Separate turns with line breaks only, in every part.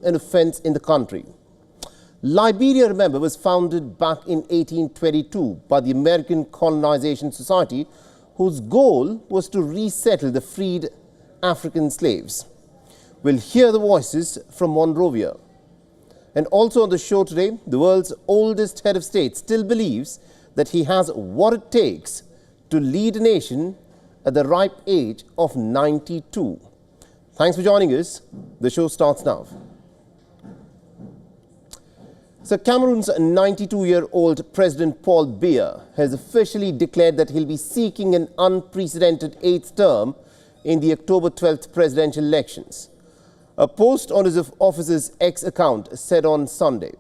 an offence in the country. Liberia, remember, was founded back in 1822 by the American Colonization Society, whose goal was to resettle the freed African slaves. We'll hear the voices from Monrovia. And also on the show today, the world's oldest head of state still believes that he has what it takes to lead a nation at the ripe age of 92. Thanks for joining us. The show starts now. So Cameroon's 92-year-old President Paul Biya has officially declared that he'll be seeking an unprecedented 8th term in the October 12th presidential elections. A post on his office's X account said on Sunday.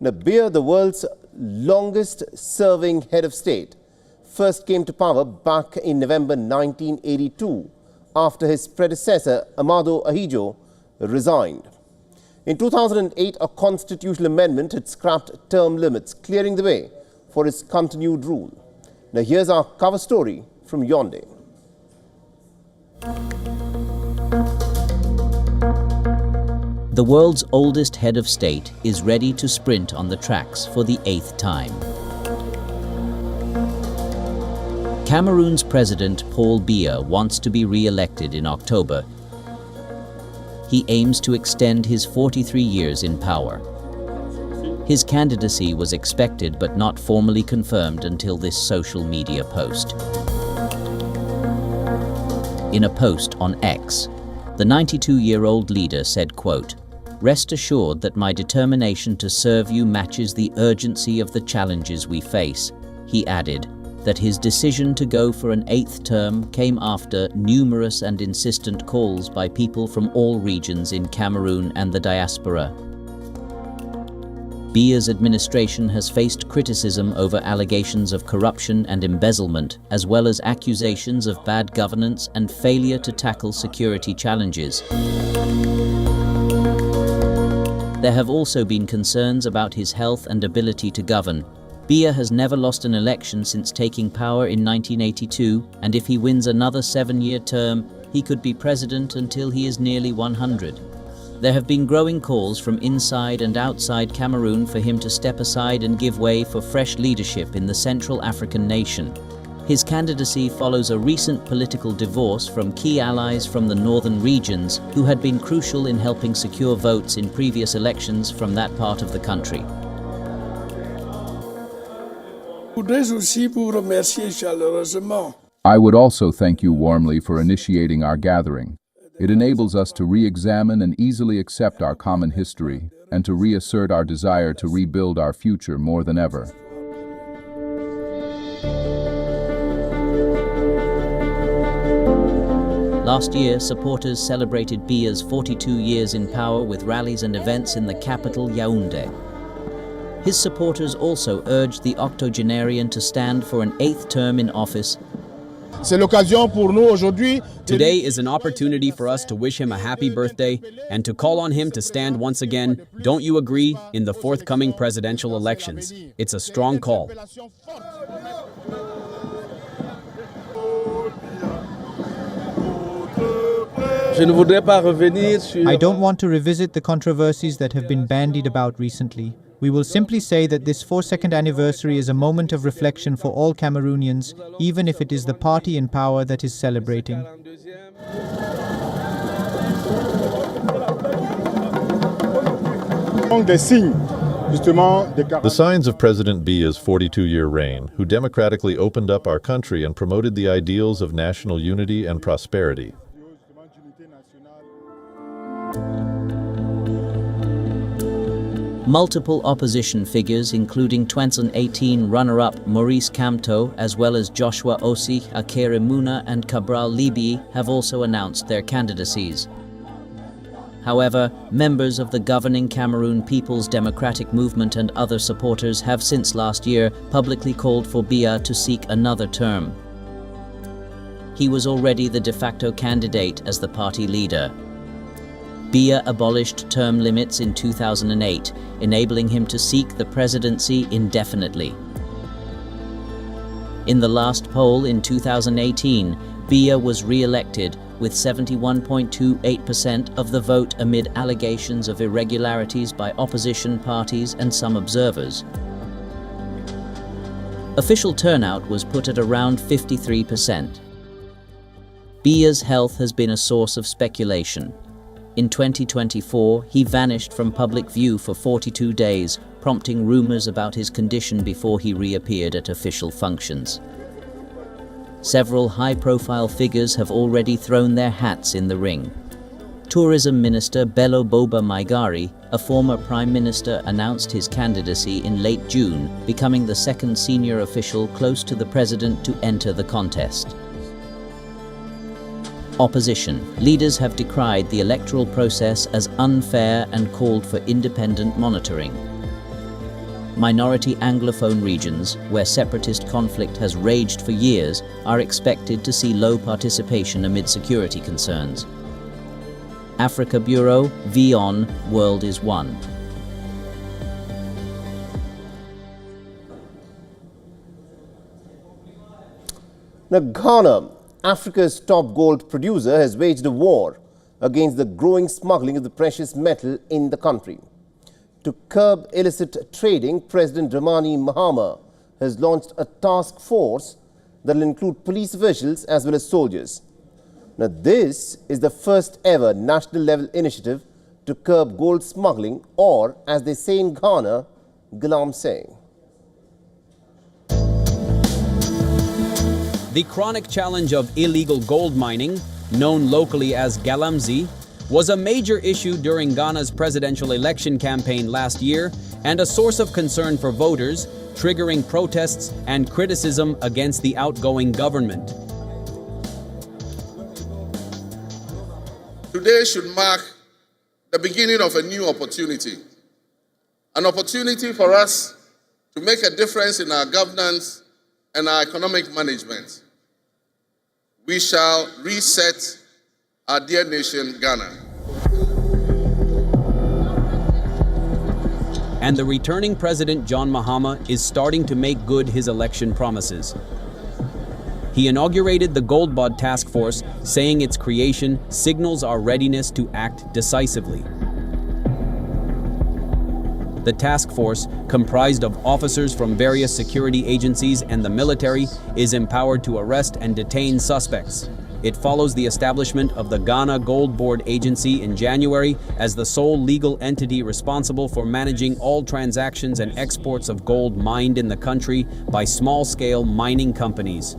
Now, Biya, the world's longest-serving head of state, first came to power back in November 1982 after his predecessor, Amado Ahijo, resigned. In 2008, a constitutional amendment had scrapped term limits, clearing the way for his continued rule. Now, here's our cover story from Yaoundé.
The world's oldest head of state is ready to sprint on the tracks for the 8th time. Cameroon's President Paul Biya wants to be re-elected in October. He aims to extend his 43 years in power. His candidacy was expected but not formally confirmed until this social media post. In a post on X, the 92-year-old leader said, quote, "Rest assured that my determination to serve you matches the urgency of the challenges we face." He added that his decision to go for an 8th term came after numerous and insistent calls by people from all regions in Cameroon and the diaspora. Biya's administration has faced criticism over allegations of corruption and embezzlement, as well as accusations of bad governance and failure to tackle security challenges. There have also been concerns about his health and ability to govern. Biya has never lost an election since taking power in 1982, and if he wins another 7-year term, he could be president until he is nearly 100. There have been growing calls from inside and outside Cameroon for him to step aside and give way for fresh leadership in the Central African nation. His candidacy follows a recent political divorce from key allies from the northern regions who had been crucial in helping secure votes in previous elections from that part of the country.
I would also thank you warmly for initiating our gathering. It enables us to re-examine and easily accept our common history and to reassert our desire to rebuild our future more than ever.
Last year, supporters celebrated Biya's 42 years in power with rallies and events in the capital, Yaoundé. His supporters also urged the octogenarian to stand for an 8th term in office.
Today is an opportunity for us to wish him a happy birthday and to call on him to stand once again, don't you agree, in the forthcoming presidential elections. It's a strong call.
I don't want to revisit the controversies that have been bandied about recently. We will simply say that this 42nd anniversary is a moment of reflection for all Cameroonians, even if it is the party in power that is celebrating.
The signs of President Biya's 42-year reign, who democratically opened up our country and promoted the ideals of national unity and prosperity.
Multiple opposition figures, including 2018 runner-up Maurice Kamto, as well as Joshua Osih, Akere Muna and Cabral Libi, have also announced their candidacies. However, members of the governing Cameroon People's Democratic Movement and other supporters have since last year publicly called for Biya to seek another term. He was already the de facto candidate as the party leader. Biya abolished term limits in 2008, enabling him to seek the presidency indefinitely. In the last poll in 2018, Biya was re-elected with 71.28% of the vote amid allegations of irregularities by opposition parties and some observers. Official turnout was put at around 53%. Biya's health has been a source of speculation. In 2024, he vanished from public view for 42 days, prompting rumors about his condition before he reappeared at official functions. Several high-profile figures have already thrown their hats in the ring. Tourism Minister Bello Boba Maigari, a former Prime Minister, announced his candidacy in late June, becoming the second senior official close to the president to enter the contest. Opposition leaders have decried the electoral process as unfair and called for independent monitoring. Minority Anglophone regions, where separatist conflict has raged for years, are expected to see low participation amid security concerns. Africa Bureau, WION World is One.
Now, Ghana, Africa's top gold producer, has waged a war against the growing smuggling of the precious metal in the country. To curb illicit trading, President Dramani Mahama has launched a task force that will include police officials as well as soldiers. Now, this is the first ever national level initiative to curb gold smuggling, or as they say in Ghana, Galamsey.
The chronic challenge of illegal gold mining, known locally as Galamsey, was a major issue during Ghana's presidential election campaign last year and a source of concern for voters, triggering protests and criticism against the outgoing government.
Today should mark the beginning of a new opportunity. An opportunity for us to make a difference in our governance and our economic management. We shall reset our dear nation, Ghana.
And the returning President John Mahama is starting to make good his election promises. He inaugurated the Gold Bod Task Force, saying its creation signals our readiness to act decisively. The task force, comprised of officers from various security agencies and the military, is empowered to arrest and detain suspects. It follows the establishment of the Ghana Gold Board Agency in January as the sole legal entity responsible for managing all transactions and exports of gold mined in the country by small-scale mining companies.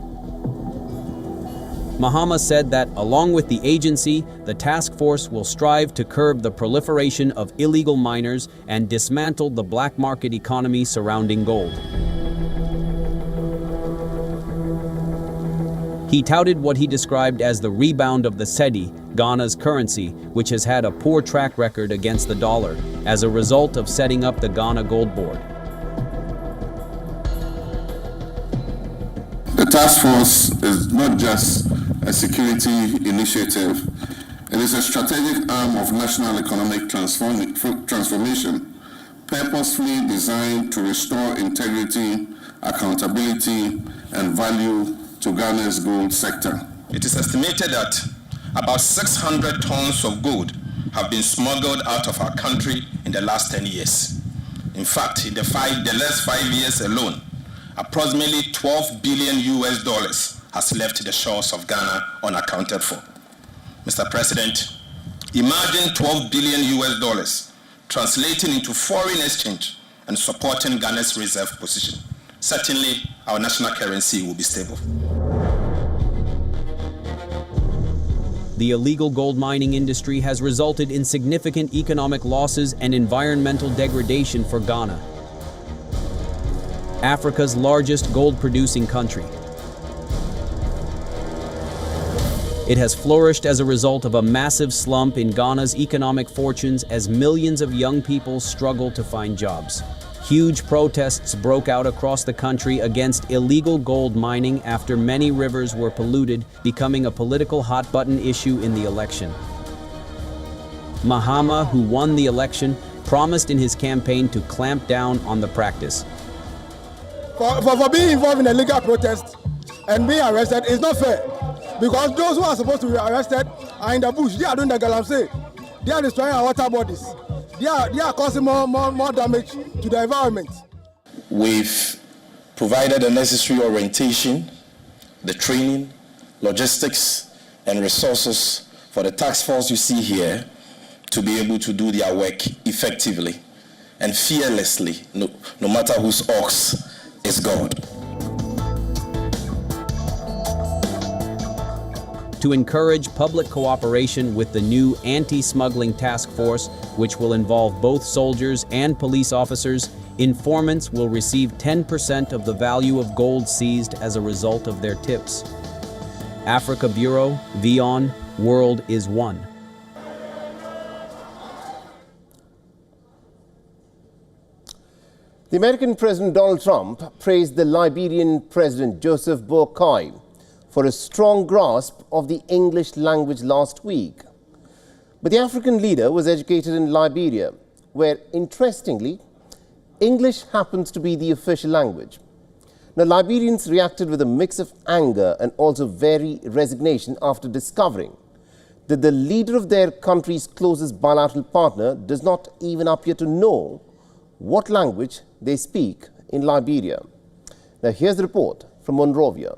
Mahama said that, along with the agency, the task force will strive to curb the proliferation of illegal miners and dismantle the black market economy surrounding gold. He touted what he described as the rebound of the cedi, Ghana's currency, which has had a poor track record against the dollar, as a result of setting up the Ghana Gold Board.
The task force is not just a security initiative. It is a strategic arm of national economic transformation, purposefully designed to restore integrity, accountability, and value to Ghana's gold sector.
It is estimated that about 600 tons of gold have been smuggled out of our country in the last 10 years. In fact, in the last 5 years alone, approximately $12 billion has left the shores of Ghana unaccounted for. Mr. President, imagine $12 billion translating into foreign exchange and supporting Ghana's reserve position. Certainly, our national currency will be stable.
The illegal gold mining industry has resulted in significant economic losses and environmental degradation for Ghana, Africa's largest gold-producing country. It has flourished as a result of a massive slump in Ghana's economic fortunes as millions of young people struggle to find jobs. Huge protests broke out across the country against illegal gold mining after many rivers were polluted, becoming a political hot-button issue in the election. Mahama, who won the election, promised in his campaign to clamp down on the practice.
For being involved in a legal protest and being arrested is not fair. Because those who are supposed to be arrested are in the bush. They are doing the Galamsey. They are destroying our water bodies. They are causing more damage to the environment.
We've provided the necessary orientation, the training, logistics, and resources for the task force you see here to be able to do their work effectively and fearlessly, no matter whose ox is God.
To encourage public cooperation with the new anti-smuggling task force, which will involve both soldiers and police officers, informants will receive 10% of the value of gold seized as a result of their tips. Africa Bureau, WION, World is One.
The American President Donald Trump praised the Liberian President Joseph Boakai for a strong grasp of the English language last week. But the African leader was educated in Liberia, where, interestingly, English happens to be the official language. Now, Liberians reacted with a mix of anger and also very resignation after discovering that the leader of their country's closest bilateral partner does not even appear to know what language they speak in Liberia. Now, here's the report from Monrovia.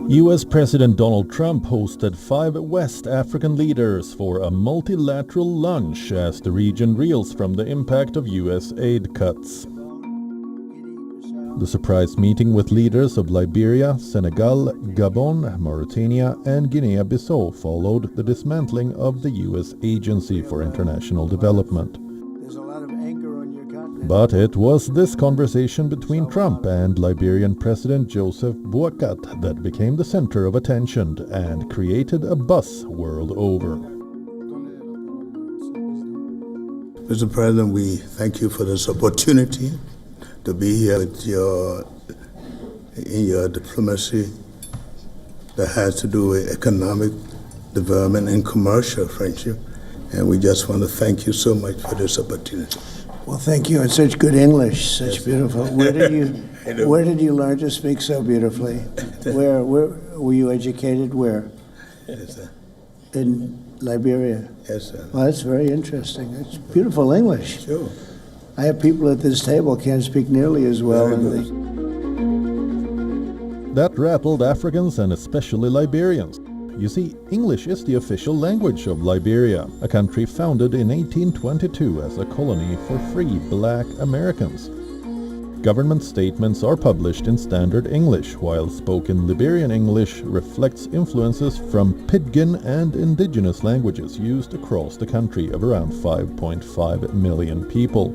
U.S. President Donald Trump hosted 5 West African leaders for a multilateral lunch as the region reels from the impact of U.S. aid cuts. The surprise meeting with leaders of Liberia, Senegal, Gabon, Mauritania and Guinea-Bissau followed the dismantling of the U.S. Agency for International Development. But it was this conversation between Trump and Liberian President Joseph Boakai that became the center of attention and created a buzz world over.
Mr. President, we thank you for this opportunity to be here with in your diplomacy that has to do with economic development and commercial friendship. And we just want to thank you so much for this opportunity.
Well, thank you. It's such good English, such beautiful. Where did you learn to speak so beautifully? Where were you educated? Where?
Yes, sir.
In Liberia.
Yes, sir.
Well, that's very interesting. It's beautiful English.
Sure.
I have people at this table can't speak nearly as well.
That rattled Africans and especially Liberians. You see, English is the official language of Liberia, a country founded in 1822 as a colony for free black Americans. Government statements are published in Standard English, while spoken Liberian English reflects influences from Pidgin and indigenous languages used across the country of around 5.5 million people.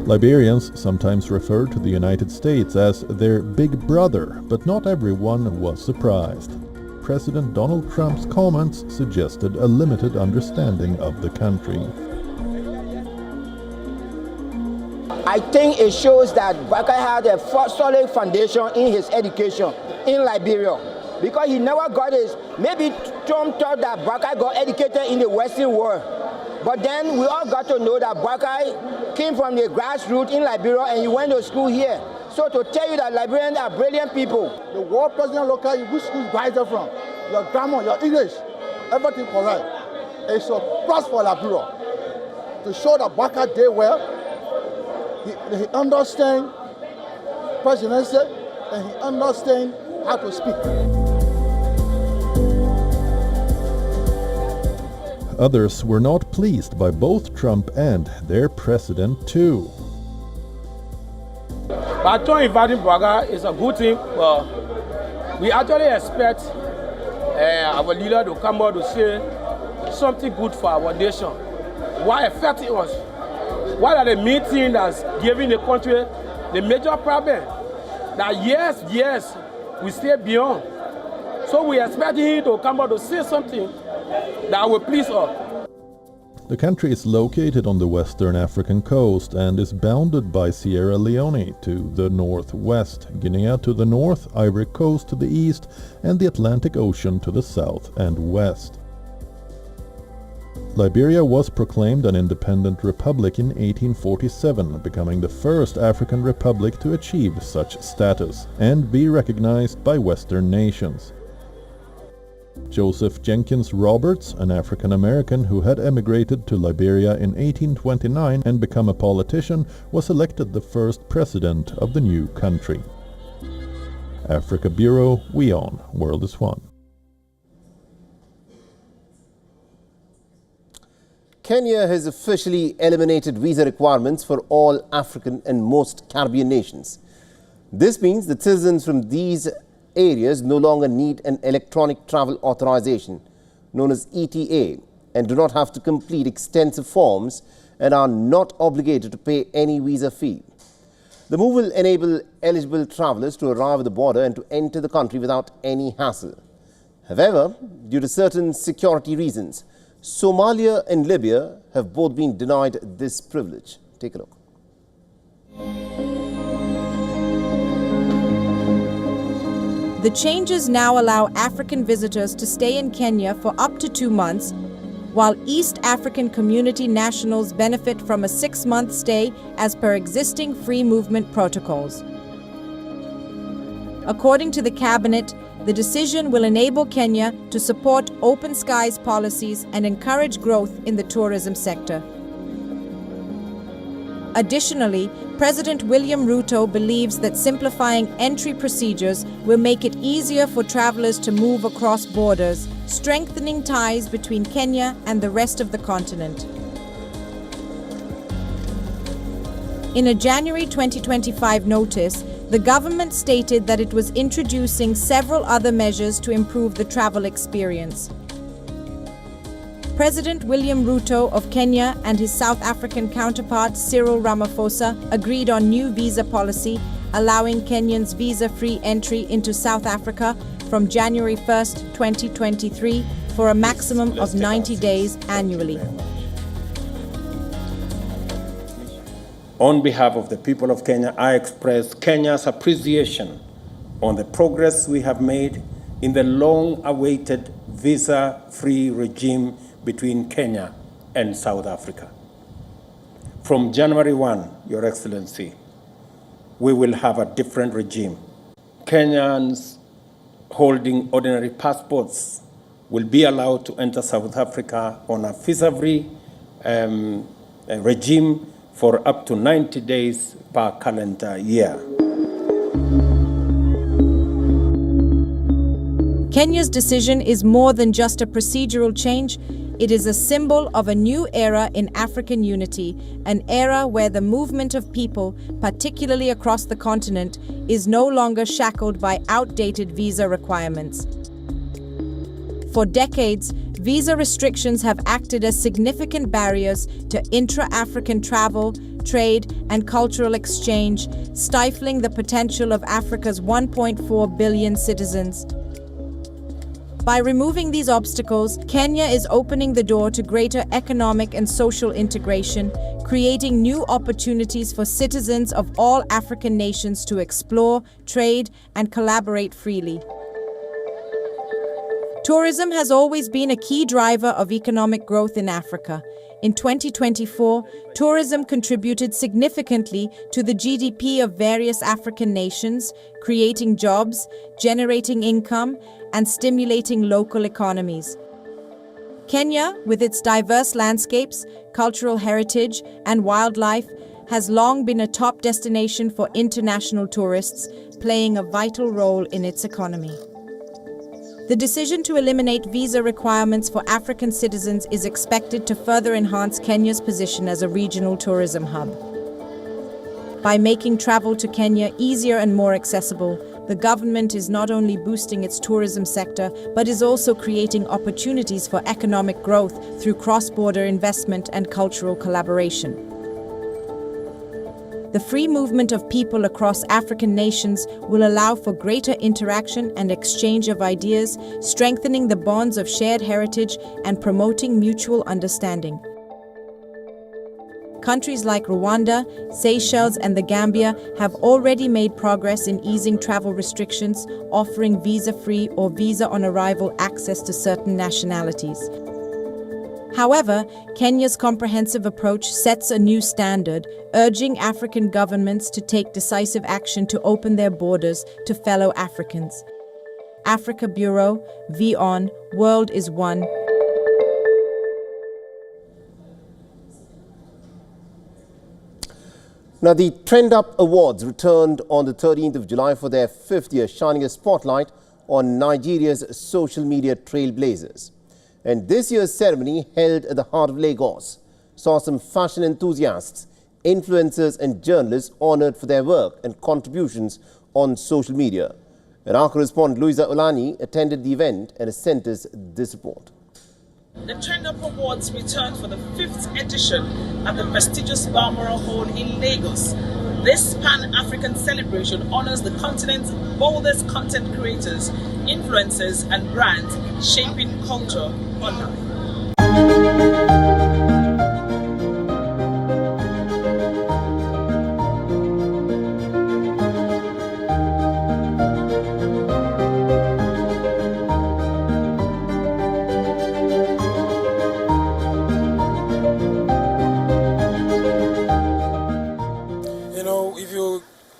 Liberians sometimes refer to the United States as their big brother, but not everyone was surprised. President Donald Trump's comments suggested a limited understanding of the country.
I think it shows that Boakai had a solid foundation in his education in Liberia, because he never got his. Maybe Trump thought that Boakai got educated in the Western world, but then we all got to know that Boakai came from the grassroots in Liberia and he went to school here. So to tell you that Liberians are brilliant people.
The world president local, which school you graduated from, your grammar, your English, everything correct. It's a plus for Liberia to show that Boakai did well. He understands presidency and he understands how to speak.
Others were not pleased by both Trump and their president too.
But inviting Boakai is a good thing. We actually expect our leader to come out to say something good for our nation. What affecting us? What are the main things that's giving the country the major problem? That yes, we stay beyond. So we expect him to come out to say something that will please us.
The country is located on the western African coast and is bounded by Sierra Leone to the northwest, Guinea to the north, Ivory Coast to the east, and the Atlantic Ocean to the south and west. Liberia was proclaimed an independent republic in 1847, becoming the first African republic to achieve such status and be recognized by Western nations. Joseph Jenkins Roberts, an African-American who had emigrated to Liberia in 1829 and become a politician, was elected the first president of the new country. Africa Bureau, WION, World is One.
Kenya has officially eliminated visa requirements for all African and most Caribbean nations. This means that citizens from these areas no longer need an electronic travel authorization, known as ETA, and do not have to complete extensive forms and are not obligated to pay any visa fee. The move will enable eligible travelers to arrive at the border and to enter the country without any hassle. However, due to certain security reasons, Somalia and Libya have both been denied this privilege. Take a look.
The changes now allow African visitors to stay in Kenya for up to 2 months, while East African community nationals benefit from a 6-month stay as per existing free movement protocols. According to the cabinet, the decision will enable Kenya to support open skies policies and encourage growth in the tourism sector. Additionally, President William Ruto believes that simplifying entry procedures will make it easier for travelers to move across borders, strengthening ties between Kenya and the rest of the continent. In a January 2025 notice, the government stated that it was introducing several other measures to improve the travel experience. President William Ruto of Kenya and his South African counterpart Cyril Ramaphosa agreed on new visa policy, allowing Kenyans visa-free entry into South Africa from January 1st, 2023 for a maximum of 90 days annually.
On behalf of the people of Kenya, I express Kenya's appreciation on the progress we have made in the long-awaited visa-free regime between Kenya and South Africa. From January 1, Your Excellency, we will have a different regime. Kenyans holding ordinary passports will be allowed to enter South Africa on a visa-free regime for up to 90 days per calendar year.
Kenya's decision is more than just a procedural change. It is a symbol of a new era in African unity, an era where the movement of people, particularly across the continent, is no longer shackled by outdated visa requirements. For decades, visa restrictions have acted as significant barriers to intra-African travel, trade, and cultural exchange, stifling the potential of Africa's 1.4 billion citizens. By removing these obstacles, Kenya is opening the door to greater economic and social integration, creating new opportunities for citizens of all African nations to explore, trade, and collaborate freely. Tourism has always been a key driver of economic growth in Africa. In 2024, tourism contributed significantly to the GDP of various African nations, creating jobs, generating income, and stimulating local economies. Kenya, with its diverse landscapes, cultural heritage, and wildlife, has long been a top destination for international tourists, playing a vital role in its economy. The decision to eliminate visa requirements for African citizens is expected to further enhance Kenya's position as a regional tourism hub. By making travel to Kenya easier and more accessible, the government is not only boosting its tourism sector, but is also creating opportunities for economic growth through cross-border investment and cultural collaboration. The free movement of people across African nations will allow for greater interaction and exchange of ideas, strengthening the bonds of shared heritage and promoting mutual understanding. Countries like Rwanda, Seychelles, and the Gambia have already made progress in easing travel restrictions, offering visa-free or visa-on-arrival access to certain nationalities. However, Kenya's comprehensive approach sets a new standard, urging African governments to take decisive action to open their borders to fellow Africans. Africa Bureau, WION, World is One.
Now, the Trend Up Awards returned on the 13th of July for their 5th year, shining a spotlight on Nigeria's social media trailblazers. And this year's ceremony, held at the heart of Lagos, saw some fashion enthusiasts, influencers and journalists honoured for their work and contributions on social media. And our correspondent Louisa Olani attended the event and sent us this report.
The Trend Up Awards returned for the 5th edition at the prestigious Balmoral Hall in Lagos. This Pan-African celebration honors the continent's boldest content creators, influencers and brands shaping culture online.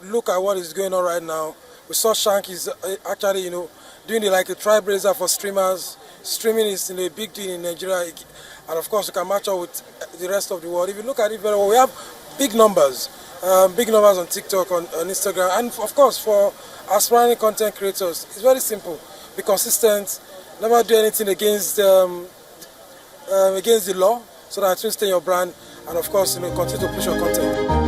Look at what is going on right now. We saw Shank is actually, doing like a trailblazer for streamers. Streaming is a big deal in Nigeria, and of course, we can match up with the rest of the world. If you look at it very well, we have big numbers on TikTok, on Instagram, and of course, for aspiring content creators, it's very simple: be consistent, never do anything against the law, so that you stay your brand, and of course, continue to push your content.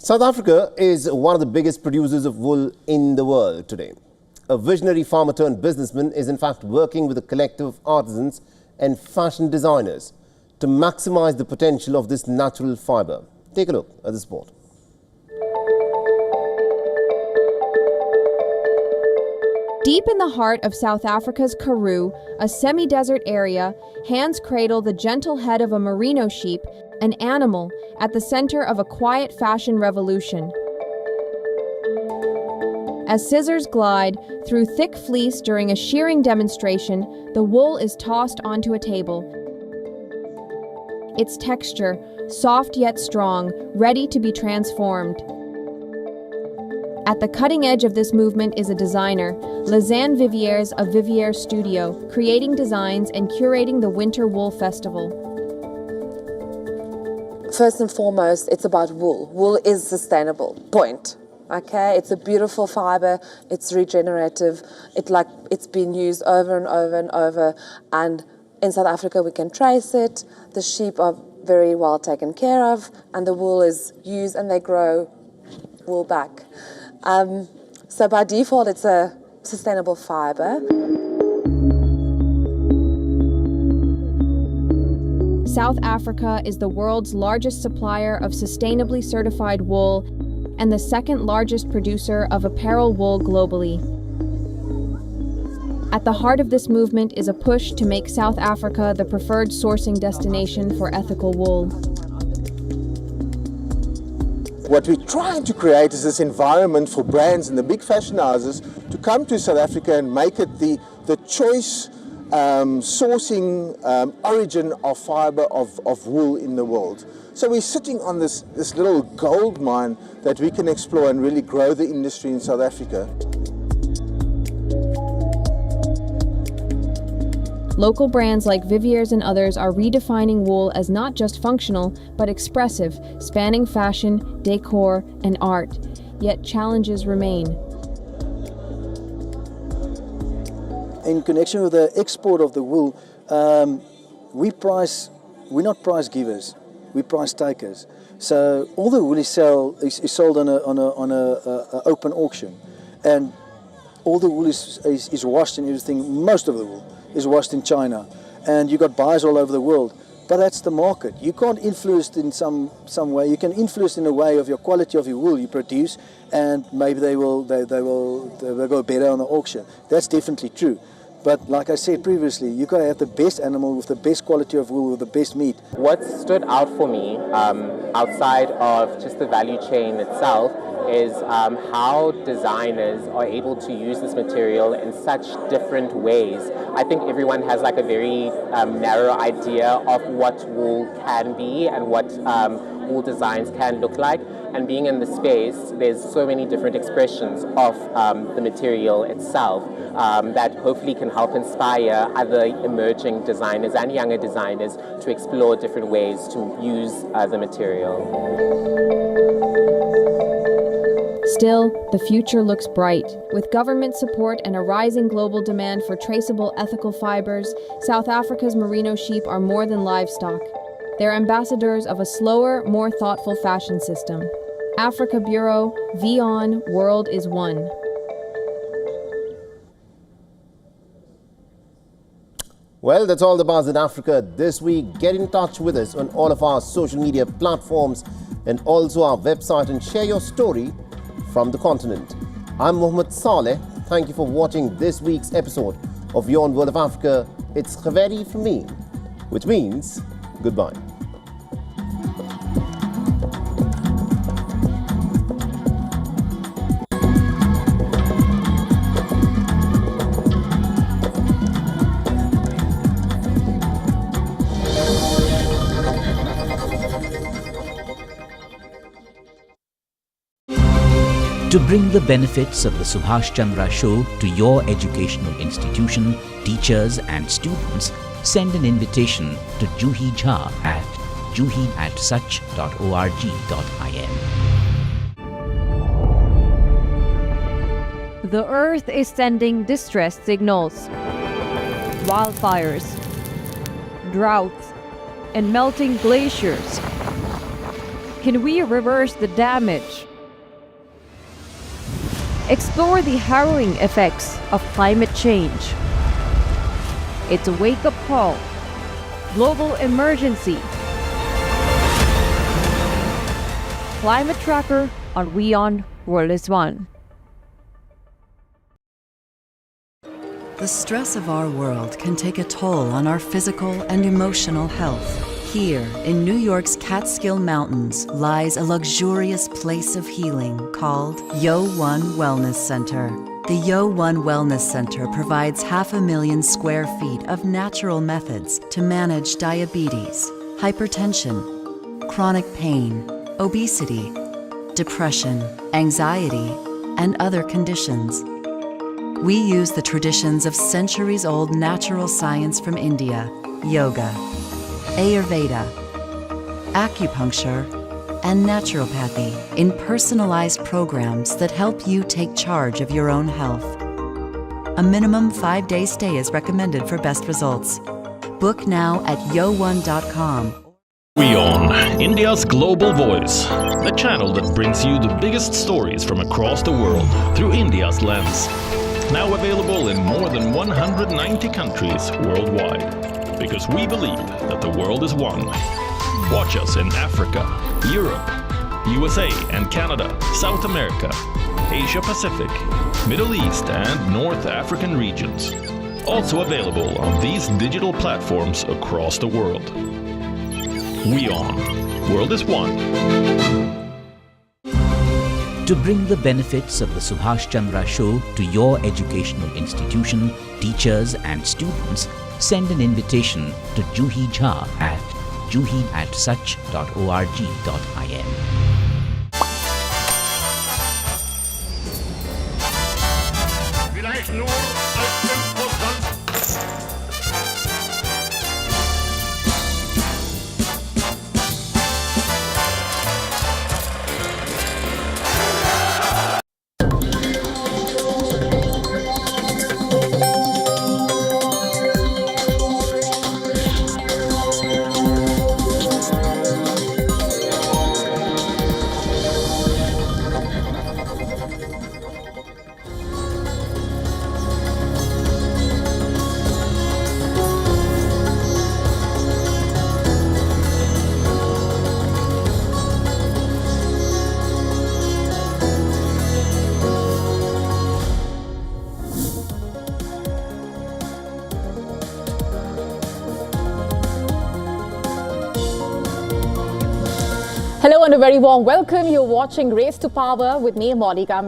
South Africa is one of the biggest producers of wool in the world today. A visionary farmer turned businessman is in fact working with a collective of artisans and fashion designers to maximize the potential of this natural fiber. Take a look at this report.
Deep in the heart of South Africa's Karoo, a semi-desert area, hands cradle the gentle head of a merino sheep, an animal at the center of a quiet fashion revolution. As scissors glide through thick fleece during a shearing demonstration, the wool is tossed onto a table. Its texture, soft yet strong, ready to be transformed. At the cutting edge of this movement is a designer, Lizanne Viviers of Viviers Studio, creating designs and curating the Winter Wool Festival.
First and foremost, it's about wool. Wool is sustainable, point. Okay, it's a beautiful fiber, it's regenerative, it's been used over and over and over, and in South Africa we can trace it. The sheep are very well taken care of, and the wool is used and they grow wool back. So by default, it's a sustainable fiber.
South Africa is the world's largest supplier of sustainably certified wool and the second largest producer of apparel wool globally. At the heart of this movement is a push to make South Africa the preferred sourcing destination for ethical wool.
What we're trying to create is this environment for brands and the big fashion houses to come to South Africa and make it the choice sourcing origin of fiber of wool in the world. So we're sitting on this little gold mine that we can explore and really grow the industry in South Africa.
Local brands like Viviers and others are redefining wool as not just functional, but expressive, spanning fashion, decor, and art. Yet challenges remain.
In connection with the export of the wool, we're not price givers, we're price takers. So all the wool is sold on a open auction, and all the wool is washed and everything. Most of the wool is washed in China, and you got buyers all over the world. But that's the market. You can't influence in some way. You can influence in a way of your quality of your wool you produce, and maybe they will go better on the auction. That's definitely true. But like I said previously, you've got to have the best animal with the best quality of wool, with the best meat.
What stood out for me, outside of just the value chain itself, is how designers are able to use this material in such different ways. I think everyone has like a very narrow idea of what wool can be and what wool designs can look like. And being in the space, there's so many different expressions of the material itself that hopefully can help inspire other emerging designers and younger designers to explore different ways to use the material.
Still, the future looks bright. With government support and a rising global demand for traceable ethical fibers, South Africa's merino sheep are more than livestock. They're ambassadors of a slower, more thoughtful fashion system. Africa Bureau, WION World is One.
Well, that's all the buzz in Africa this week. Get in touch with us on all of our social media platforms and also our website and share your story from the continent. I'm Mohammed Saleh. Thank you for watching this week's episode of WION World of Africa. It's Khaveri from me, which means goodbye.
To bring the benefits of the Subhash Chandra Show to your educational institution, teachers and students, send an invitation to Juhi Jha at juhi@such.org.in.
The Earth is sending distress signals. Wildfires, droughts, and melting glaciers. Can we reverse the damage? Explore the harrowing effects of climate change. It's a wake-up call. Global emergency. Climate Tracker on WION World is One.
The stress of our world can take a toll on our physical and emotional health. Here, in New York's Catskill Mountains, lies a luxurious place of healing called WION Wellness Center. The WION Wellness Center provides 500,000 square feet of natural methods to manage diabetes, hypertension, chronic pain, obesity, depression, anxiety, and other conditions. We use the traditions of centuries-old natural science from India, yoga, Ayurveda, acupuncture, and naturopathy in personalized programs that help you take charge of your own health. A minimum 5-day stay is recommended for best results. Book now at yo1.com.
WION, India's global voice, the channel that brings you the biggest stories from across the world through India's lens. Now available in more than 190 countries worldwide. Because we believe that the world is one. Watch us in Africa, Europe, USA and Canada, South America, Asia Pacific, Middle East and North African regions. Also available on these digital platforms across the world. WION, World is One.
To bring the benefits of the Subhash Chandra Show to your educational institution, teachers and students, send an invitation to Juhi Jha at juhi@such.org.in.
Vielleicht nur als 5%.
Hello and a very warm welcome. You're watching Race to Power with me, Monica.